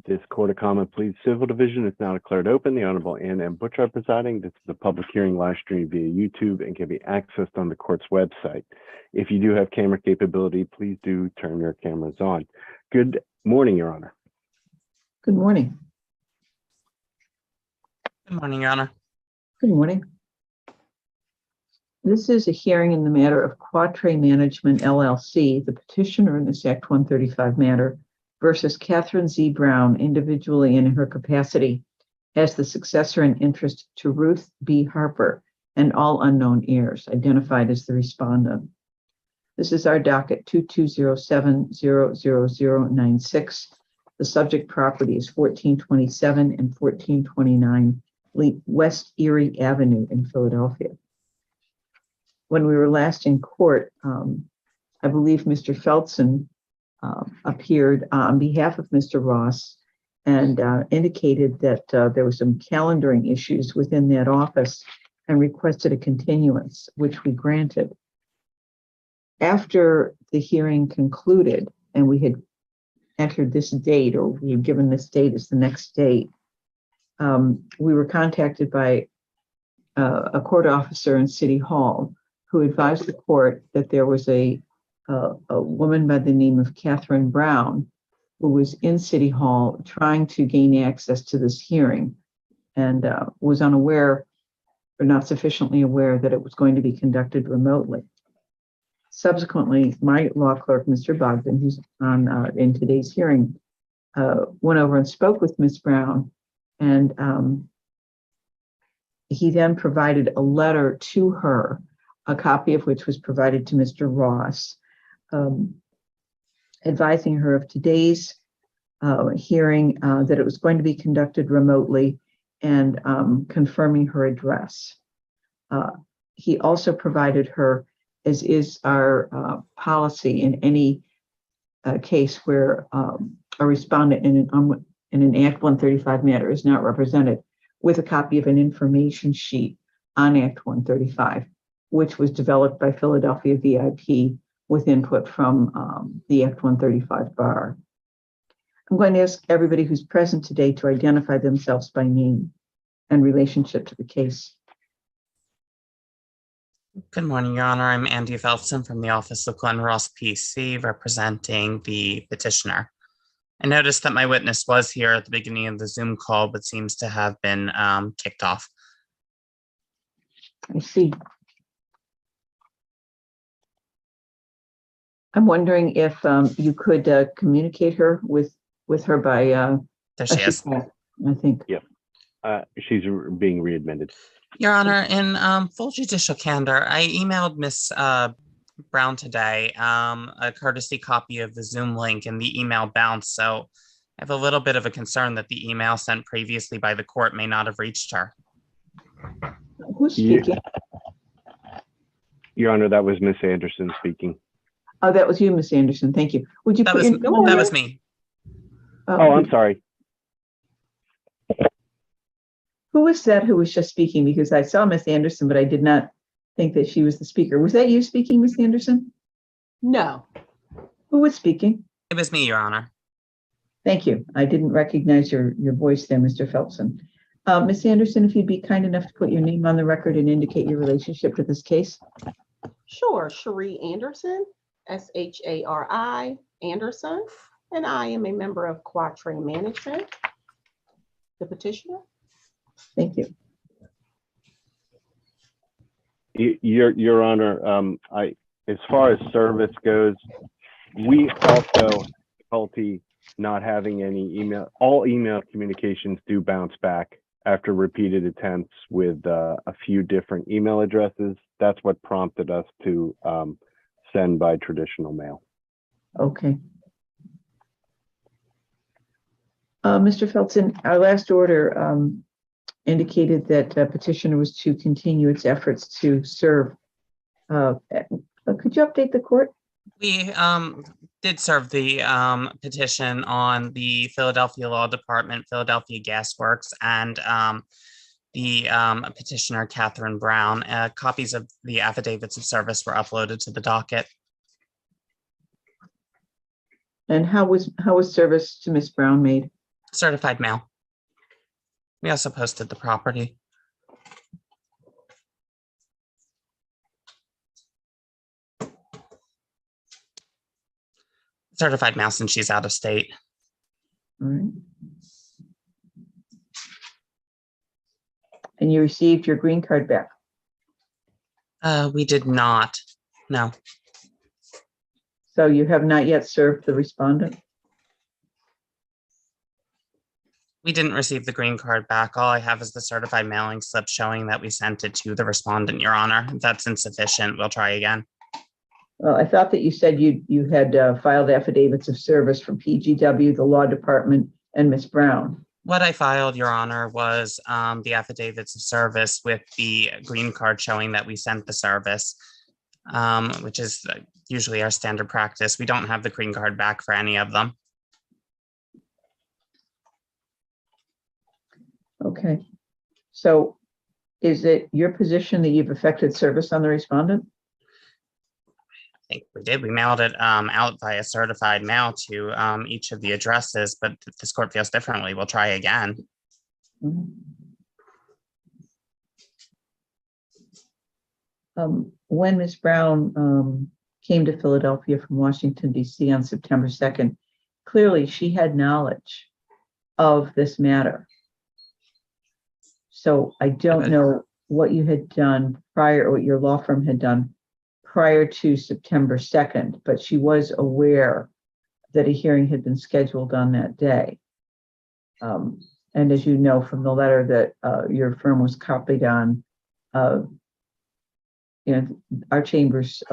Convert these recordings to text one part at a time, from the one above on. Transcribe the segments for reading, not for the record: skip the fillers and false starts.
This Court of Common Pleas Civil Division is now declared open. The Honorable Ann M. Butchart presiding. This is a public hearing live stream via YouTube and can be accessed on the court's website. If you do have camera capability, please do turn your cameras on. Good morning, Your Honor. Good morning. Good morning, Your Honor. Good morning. This is a hearing in the matter of Quattray Management, LLC, the petitioner in this Act 135 matter, versus Catherine Z. Brown, individually in her capacity as the successor in interest to Ruth B. Harper and all unknown heirs, identified as the respondent. This is our docket 2207-00096. The subject property is 1427 and 1429 West Erie Avenue in Philadelphia. When we were last in court, I believe Mr. Feltson appeared on behalf of Mr. Ross and indicated that there were some calendaring issues within that office and requested a continuance, which we granted. After the hearing concluded and we had entered this date, or we had given this date as the next date, we were contacted by a court officer in City Hall who advised the court that there was a woman by the name of Catherine Brown who was in City Hall trying to gain access to this hearing and was unaware or not sufficiently aware that it was going to be conducted remotely. Subsequently, my law clerk, Mr. Bogdan, who's on in today's hearing, went over and spoke with Ms. Brown, and he then provided a letter to her, a copy of which was provided to Mr. Ross, advising her of today's hearing, that it was going to be conducted remotely, and confirming her address. He also provided her, as is our policy in any case where a respondent in an Act 135 matter is not represented, with a copy of an information sheet on Act 135, which was developed by Philadelphia VIP with input from the Act 135 bar. I'm going to ask everybody who's present today to identify themselves by name and relationship to the case. Good morning, Your Honor. I'm Andy Feltson from the Office of Glenn Ross PC, representing the petitioner. I noticed that my witness was here at the beginning of the Zoom call, but seems to have been kicked off. I see. I'm wondering if you could communicate her with her by. There she is. I think. Yep. She's being readmitted. Your Honor, in full judicial candor, I emailed Miss Brown today a courtesy copy of the Zoom link, and the email bounced. So I have a little bit of a concern that the email sent previously by the court may not have reached her. Who's speaking? Your Honor, that was Miss Anderson speaking. Oh, that was you, Miss Anderson. Thank you. Would you That put was, your name on that there? was me. Oh, I'm sorry. Who was that who was just speaking? Because I saw Miss Anderson, but I did not think that she was the speaker. Was that you speaking, Miss Anderson? No. Who was speaking? It was me, Your Honor. Thank you. I didn't recognize your voice there, Mr. Feltson. Miss Anderson, if you'd be kind enough to put your name on the record and indicate your relationship to this case. Sure. Cherie Anderson, S-H-A-R-I, Anderson, and I am a member of Quattray Management, the petitioner. Thank you. Your Honor, as far as service goes, we also have difficulty not having any email. All email communications do bounce back after repeated attempts with a few different email addresses. That's what prompted us to send by traditional mail. Okay. Mr. Feltson, our last order indicated that petitioner was to continue its efforts to serve. Could you update the court? We did serve the petition on the Philadelphia Law Department, Philadelphia Gas Works, and the petitioner, Catherine Brown. Copies of the affidavits of service were uploaded to the docket. And how was service to Ms. Brown made? Certified mail. We also posted the property. Certified mail since she's out of state. All right. And you received your green card back. We did not. No. So you have not yet served the respondent? We didn't receive the green card back. All I have is the certified mailing slip showing that we sent it to the respondent, Your Honor. If that's insufficient, we'll try again. Well, I thought that you said you had filed affidavits of service from PGW, the law department, and Ms. Brown. What I filed, Your Honor, was the affidavits of service with the green card showing that we sent the service, which is usually our standard practice. We don't have the green card back for any of them. Okay. So is it your position that you've effected service on the respondent? I think we did. We mailed it out via certified mail to each of the addresses, but if this court feels differently, we'll try again. Mhm. When Ms. Brown came to Philadelphia from Washington, D.C. on September 2nd, clearly she had knowledge of this matter. So I don't know what you had done prior, or what your law firm had done prior to September 2nd, but she was aware that a hearing had been scheduled on that day. And as you know from the letter that your firm was copied on, our chambers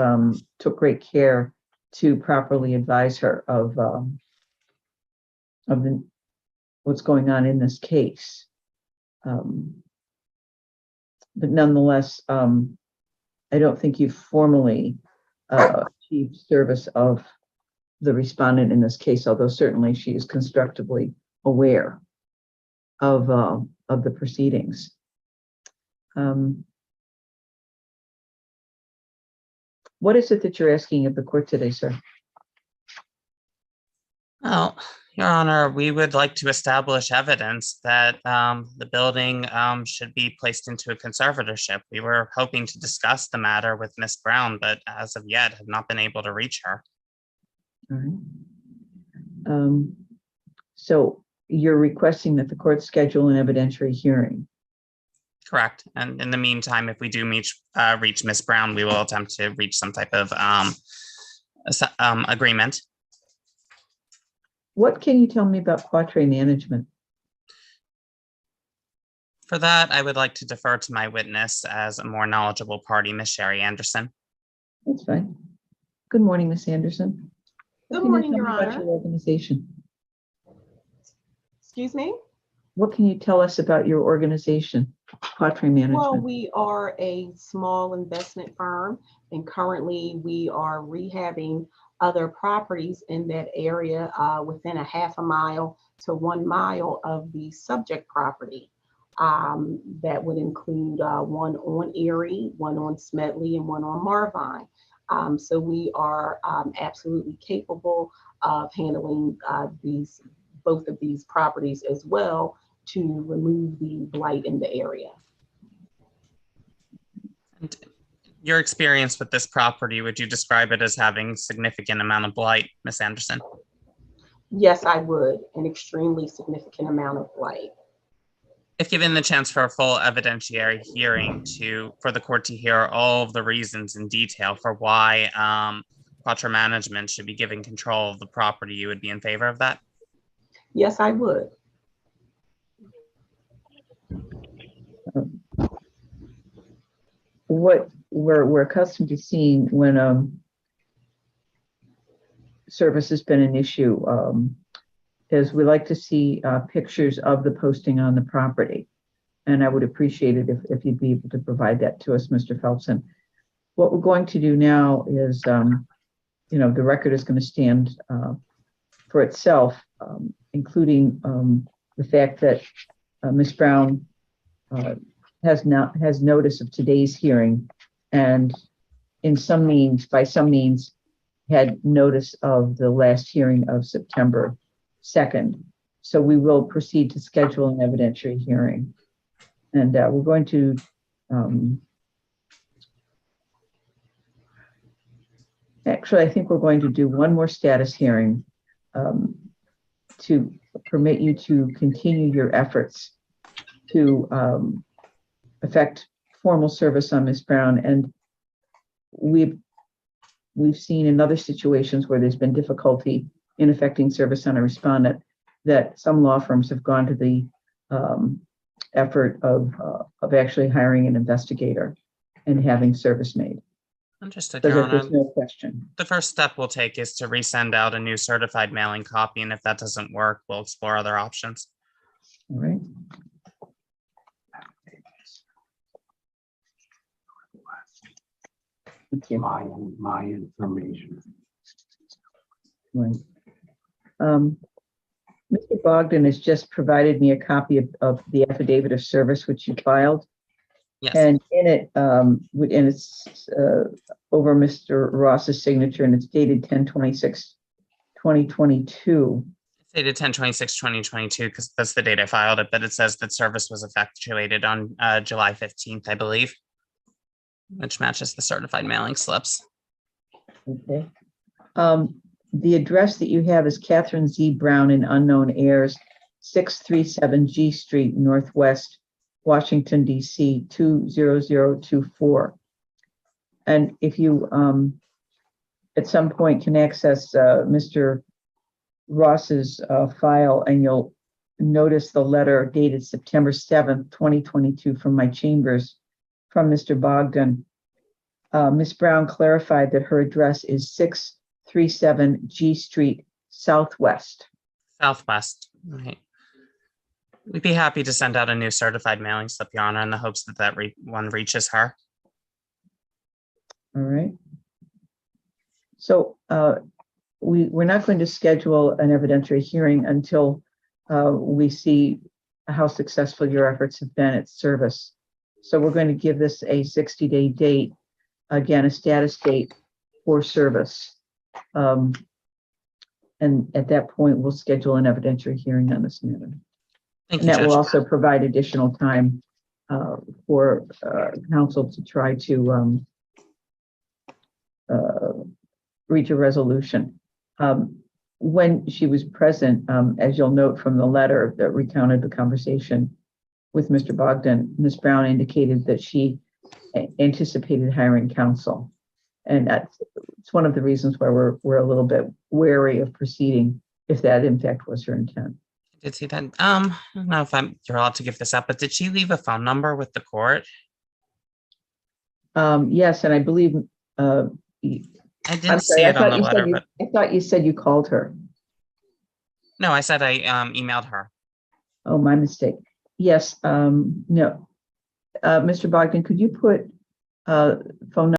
took great care to properly advise her of what's going on in this case. But nonetheless, I don't think you formally achieved service of the respondent in this case, although certainly she is constructively aware of the proceedings. What is it that you're asking of the court today, sir? Well, Your Honor, we would like to establish evidence that the building should be placed into a conservatorship. We were hoping to discuss the matter with Ms. Brown, but as of yet have not been able to reach her. All right. So you're requesting that the court schedule an evidentiary hearing. Correct. And in the meantime, if we do reach Ms. Brown, we will attempt to reach some type of agreement. What can you tell me about Quattray management? For that, I would like to defer to my witness as a more knowledgeable party, Ms. Sherry Anderson. That's fine. Good morning, Ms. Anderson. What Good can you morning, tell Your me about Honor. your organization? Excuse me? What can you tell us about your organization, Quattray Management? Well, we are a small investment firm, and currently we are rehabbing other properties in that area within a half a mile to 1 mile of the subject property. That would include one on Erie, one on Smedley, and one on Marvine. So we are absolutely capable of handling both of these properties as well to remove the blight in the area. And your experience with this property, would you describe it as having significant amount of blight, Ms. Anderson? Yes, I would, an extremely significant amount of blight. If given the chance for a full evidentiary hearing for the court to hear all of the reasons in detail for why Quattray Management should be given control of the property, you would be in favor of that? Yes, I would. What we're accustomed to seeing when service has been an issue is we like to see pictures of the posting on the property. And I would appreciate it if you'd be able to provide that to us, Mr. Phelpson. What we're going to do now is, the record is going to stand for itself, including the fact that Ms. Brown has notice of today's hearing, and by some means had notice of the last hearing of September 2nd. So we will proceed to schedule an evidentiary hearing. And we're going to actually, I think we're going to do one more status hearing to permit you to continue your efforts to effect formal service on Ms. Brown. And we've seen in other situations where there's been difficulty in effecting service on a respondent that some law firms have gone to the effort of actually hiring an investigator and having service made. Understood, So Your that there's Honor. no question. The first step we'll take is to resend out a new certified mailing copy, and if that doesn't work, we'll explore other options. All right. Thank you. My information. Right. Mr. Bogdan has just provided me a copy of the affidavit of service which you filed. Yes, And in it, and it's over Mr. Ross's signature, and it's dated 10/26/2022. it's dated 10/26/2022 because that's the date I filed it, but it says that service was effectuated on July 15th, I believe, which matches the certified mailing slips. Okay. The address that you have is Catherine Z. Brown and Unknown Heirs, 637 G Street, Northwest, Washington, D.C. 20024. And if you at some point can access Mr. Ross's file, and you'll notice the letter dated September 7th, 2022 from my chambers from Mr. Bogdan. Ms. Brown clarified that her address is 637 G Street, Southwest. Southwest, right. We'd be happy to send out a new certified mailing slip, Your Honor, in the hopes that that one reaches her. All right. So we're not going to schedule an evidentiary hearing until we see how successful your efforts have been at service. So we're going to give this a 60-day date, again, a status date for service. And at that point, we'll schedule an evidentiary hearing on this matter. Thank And you, that will Judge. also provide additional time for counsel to try to reach a resolution. When she was present, as you'll note from the letter that recounted the conversation with Mr. Bogdan, Ms. Brown indicated that she anticipated hiring counsel. And it's one of the reasons why we're a little bit wary of proceeding if that in fact was her intent. I did see that. I don't know if you're allowed to give this up, but did she leave a phone number with the court? Yes, and I believe I didn't see it on the letter, but I thought you said you called her. no, I said I emailed her. Oh, my mistake. Yes, no. Mr. Bogdan, could you put phone